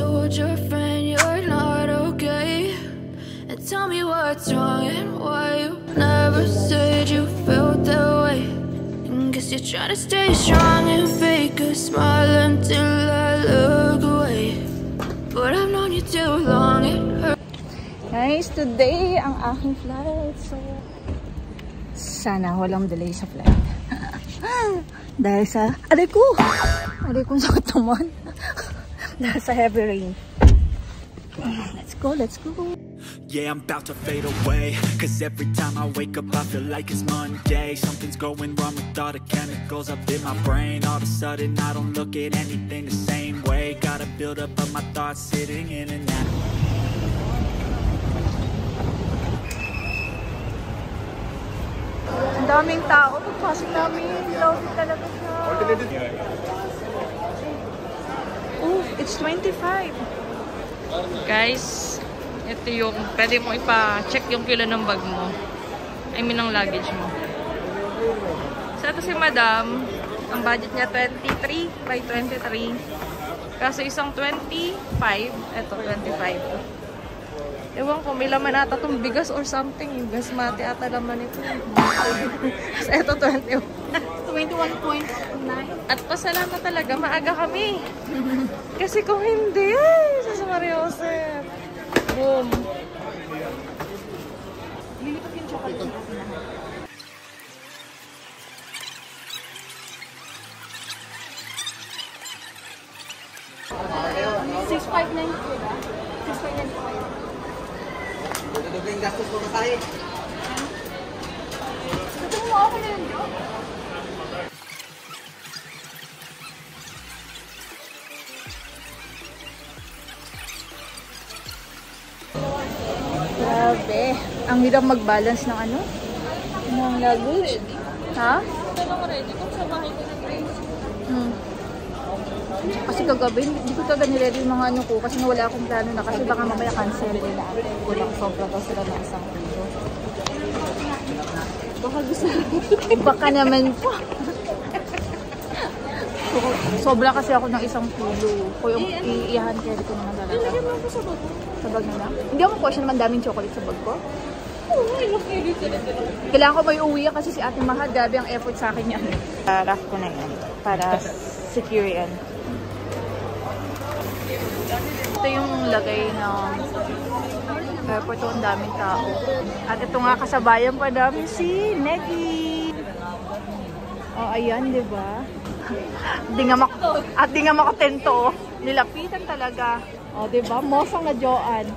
told your friend you're not okay, and tell me what's wrong and why you never said you felt that way. And guess you're trying to stay strong and fake a smile until I look away, but I've known you too long, it hurts. Guys, today ang aking flight. So, sana walang delay sa flight. Dahil sa, aray kong sakit naman. Dahil sa heavy rain. Let's go. Yeah, I'm about to fade away, cause every time I wake up I feel like it's Monday. Something's going wrong with all the chemicals up in my brain. All of a sudden I don't look at anything the same way. Gotta build up of my thoughts sitting in and out. Ang daming tao. Pagpasok namin, love talaga siya. Oh, it's 25. Guys, ito yung pwede mo ipa-check yung kilo ng bag mo. I mean, ng luggage mo. So, ito si Madam. Ang budget niya 23 by 23. Kaso isang 25, ito 25. Ewan ko, may laman ata itong bigas or something. Yung basmati ata laman ito. So, ito 21. 21.9. At pasalamat talaga, maaga kami. Kasi kung hindi, ay, sa Maria Joseph. Boom. Lilipat yung chocolate na natin lahat. Dudugling gastos mo tayo. Ito mo ako na yun, Jo. Grabe. Ang hirap mag-balance ng ano? Ng luggage. Ha? Talagang ready kung sa bahay ko ng Grace. Kasi kagabi, hindi ko talaga niready yung mga ano ko kasi wala akong plano na kasi baka mamaya cancel nila. Kulang sobra daw sila ng isang kilo. Baka gusto baka naman po. Sobra kasi ako ng isang kilo. Kung yung iiyahan carry ko naman talaga. Nilagyan mo ako sa bag. Sa bag na lang? Hindi ako question naman daming chocolate sa bag ko. Oo, ilaki dito na dito. Kailangan ko may uwi kasi si Ate Mahal, grabe ang effort sa akin yan. Raff ko na yan para secure yan. Ito yung lagay ng airport, ang daming tao. At ito nga kasabayan pa namin si Neki. Oh, ayan, di ba? At di nga makatento. Nilapitan talaga. Oh, di ba? Mosang na Joan.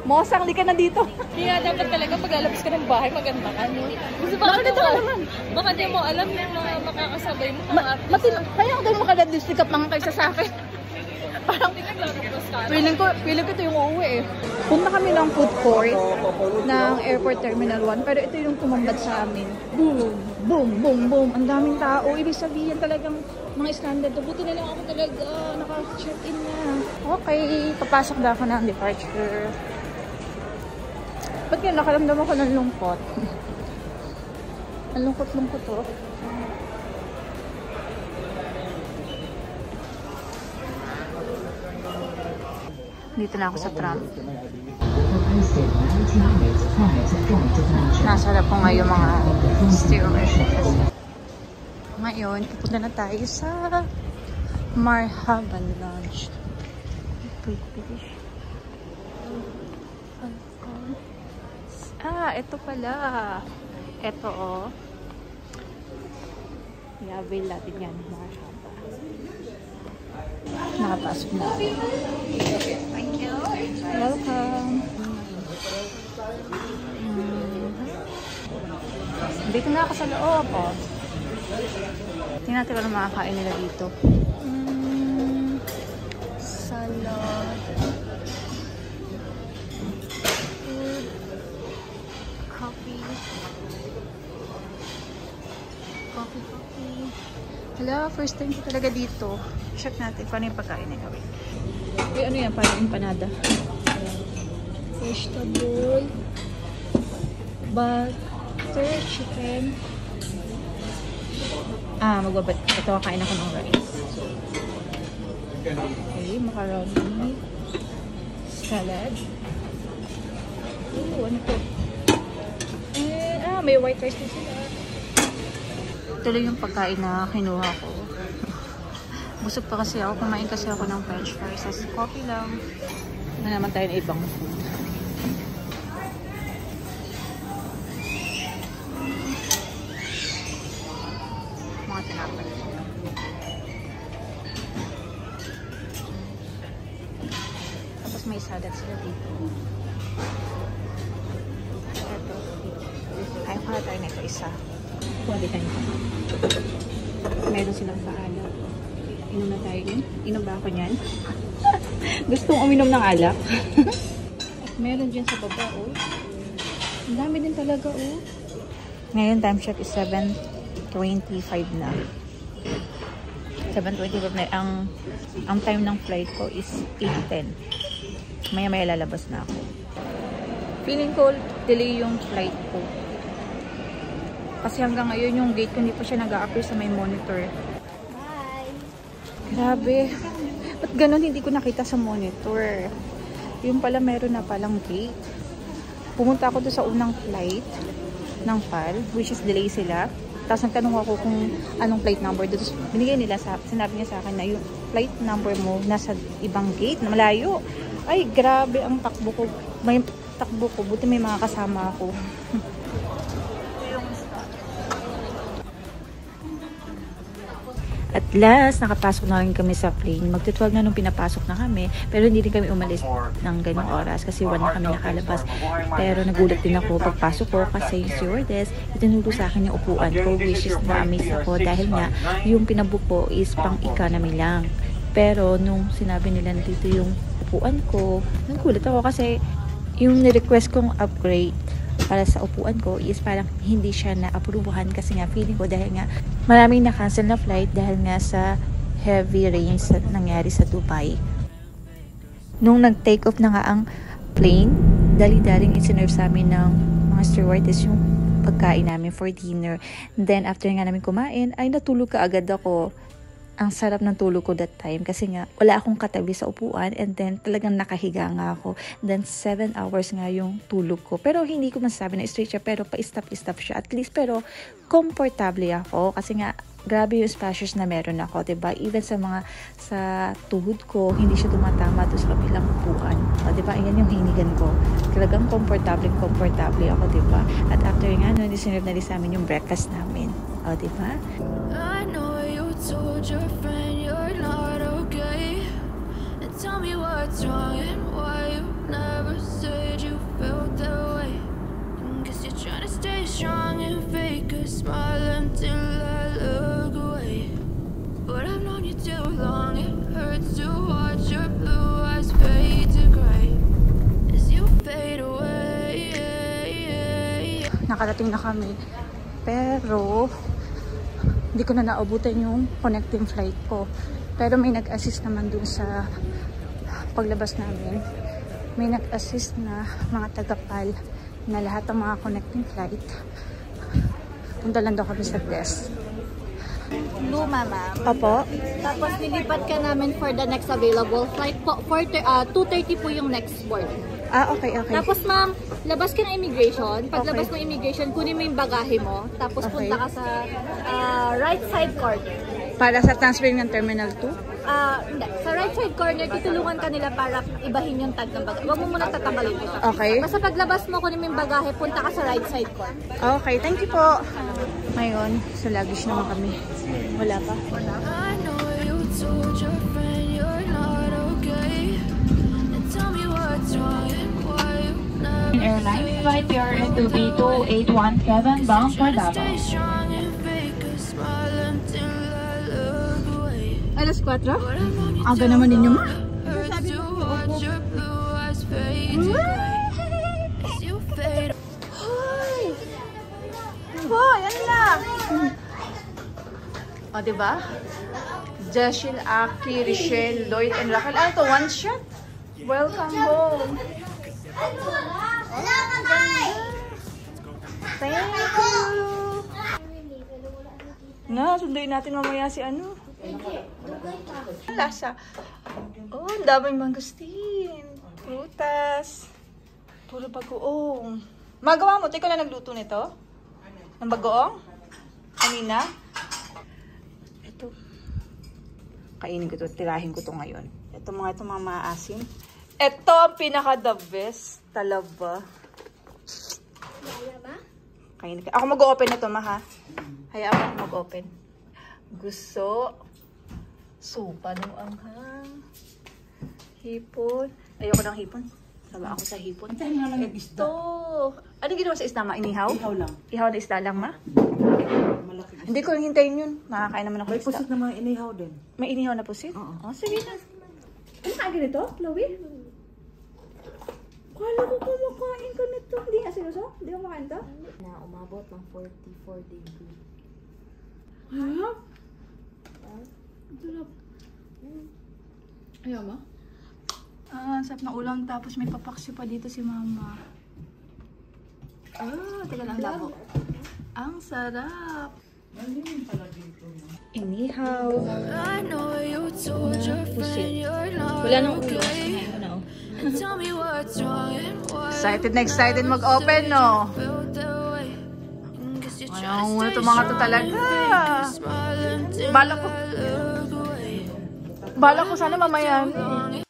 Mosang, di ka na dito. Kaya dapat talaga paglalabas ka ng bahay, maganda ka, no? Kasi baka di mo alam yung mga makakasabay mo. Kaya ako doon makadadistik up mga kaysa sa akin. Parang feeling ko ito yung uuwi eh. Punta kami ng food court ng Airport Terminal 1 pero ito yung tumambad sa amin. Boom, boom, boom, boom. Ang daming tao. Ibig sabihin talagang mga standard. Buti na lang ako talaga naka-check-in na. Okay, papasok na ako ng departure. Ba't kaya nakaramdam ako ng lungkot? Ang lungkot-lungkot to. Dito na ako sa tram. Nasa harap ko ngayon mga stewards. Ngayon, pupunta na tayo sa Marhaban Lounge. British. Ah, ito pala. Ito oh. I-avail natin yan. Marhaba. Nakapasok na ako. Thank you. Welcome. Dito na ako sa loob. Oh. Tingnan natin kung makakain nila dito. Salad. Food. Coffee. Coffee. Hala, first time ko talaga dito. Check natin kung ano yung pagkain nila. Uy, ano yan? Parang empanada. Vegetable. Butter, chicken. Ah, ito kain ako ng rice. Okay, macaroni. Salad. Ano to? May white rice din sila. Ito lang yung pagkain na kinuha ko. Busog pa kasi ako. Kumain kasi ako ng french fries. As coffee lang. Ano naman tayo na ibang food. Mga tinapay. Tapos may salad sila dito. Ito. Ay, pala tayo na ito isa. Pwede tayo. Meron silang paalak. Inom na tayo yun. Inom ba ako niyan? Gustong uminom ng alak. Meron dyan sa baba, oh. Ang dami din talaga, oh. Ngayon, time check is 7:25 na. 7:25 na. Ang time ng flight ko is 8:10. Maya-maya lalabas na ako. Feeling ko, delay yung flight ko. Kasi hanggang ngayon yung gate ko hindi pa siya nag-a-appear sa may monitor. Bye! Grabe. Ba't ganun hindi ko nakita sa monitor? Yung pala meron na palang gate. Pumunta ako doon sa unang flight ng PAL, which is delay sila. Tapos nagtanong ako kung anong flight number. Tapos binigay nila, sinabi niya sa akin na yung flight number mo nasa ibang gate na malayo. Ay, grabe ang takbo ko. May takbo ko. Buti may mga kasama ako. At last, nakapasok na rin kami sa plane. Magto-12 na nung pinapasok na kami. Pero hindi rin kami umalis ng ganong oras kasi 1 na kami nakalabas. Pero nagulat din ako pagpasok ko kasi yung stewardess, itinuro sa akin yung upuan ko, which is na-amaze ako dahil nga yung pinabook ko is pang economy lang. Pero nung sinabi nila dito yung upuan ko, nagulat ako kasi yung ni-request kong upgrade para sa upuan ko is parang hindi siya na-aprubuhan kasi nga feeling ko dahil nga maraming na-cancel na flight dahil nga sa heavy rains na nangyari sa Dubai. Nung nag-take off na nga ang plane, dali-daling isinurve sa amin ng mga stewardess yung pagkain namin for dinner. Then after nga namin kumain, ay natulog ka agad ako. Ang sarap ng tulog ko that time kasi nga wala akong katabi sa upuan and then talagang nakahiga nga ako. Then 7 hours nga yung tulog ko. Pero hindi ko masasabi na straight siya pero pa-stop siya at least. Pero komportable ako kasi nga grabe yung spacious na meron ako, diba? Even sa tuhod ko, hindi siya tumatama doon sa kabilang upuan. O, diba? Ayan yung hinigan ko. Talagang komportable ako, diba? At after nga, nisinurve na rin sa amin yung breakfast namin. O, diba? I know you told your friend you're not okay, and tell me what's wrong and why you never said you felt that way. Guess you're trying to stay strong and fake a smile until I look away. But I've known you too long, it hurts to watch your blue eyes fade to gray as you fade away. Nakarating na kami pero hindi ko na naabutan yung connecting flight ko. Pero may nag-assist naman dun sa paglabas namin. May nag-assist na mga taga-PAL na lahat ng mga connecting flight. Punta lang daw kami sa desk. Luma, ma'am. Opo. Tapos nilipat ka namin for the next available flight po. For 2:30 po yung next board. Okay. Tapos ma'am, labas ka ng immigration. Paglabas ng immigration, kunin mo yung bagahe mo. Tapos punta ka sa right side corner. Para sa transferring ng Terminal 2? Hindi. Sa right side corner, tutulungan ka nila para ibahin yung tag ng bagahe. Huwag mo muna tatanggalin ito. Okay. Basta paglabas mo, kunin mo yung bagahe, punta ka sa right side corner. Okay, thank you po. Ngayon, sa luggage naman kami. Wala pa. I know you told your friend you're not okay, and tell me what's wrong and why you never Airlines flight PRS2B 2817 bound for Davao. stay strong and fake a smile until I look away. Alas 4? But I've known you Aga too naman ninyo, long, ma. it hurts to watch your blue eyes fade to gray as you fade. Yan lang. O, diba? Jeshil, Aki, Richelle, Lloyd, and Raquel. Ano to? One shot? Welcome home. Thank you. Na, sunduin natin mamaya si ano. Lasa. ang daming mangustin. Prutas. Puro bagoong. Magawa mo, ikaw na nagluto nito? Ng bagoong? Kanina? Ito. Kainin ko to, tirahin ko to ngayon. Ito mga maasim. Ito ang pinaka the best. Talaba. Kaya ba? Kainin ko. Ako mag-open na to, ma, ha? Hayaan mo ako mag-open. Gusto. Sopa ng anghang. Hipon. Ayoko ng hipon. Saba ako sa hipon. Ito. Ano ginawa sa isda, ma? Inihaw? Ihaw lang. Ihaw na isda lang, ma? Malaki. Hindi ko hintayin yun. Nakakain naman ako May isda. pusit na mga inihaw din. May inihaw na pusit? Oo. Oh, sige na. Ano ka ganito, Chloe? Kala ko kumakain ka nito. Hindi nga seryoso? Hindi ko kumakain to? Na umabot ng 44 degree. Ha? Sarap. Ayaw mo? Sarap na ulam. Tapos may papaksi pa dito si mama. Teka lang, labo. Ang sarap. Inihaw. I know you told your friend you're not Wala nang ulo. okay. And tell me what's wrong and why. Excited na excited mag-open, no? Felt that way. And guess you're Ayaw trying mo to na stay itong mga to strong talaga. and smile until Balak ko. I look away. Bala ko sana mamaya. Wrong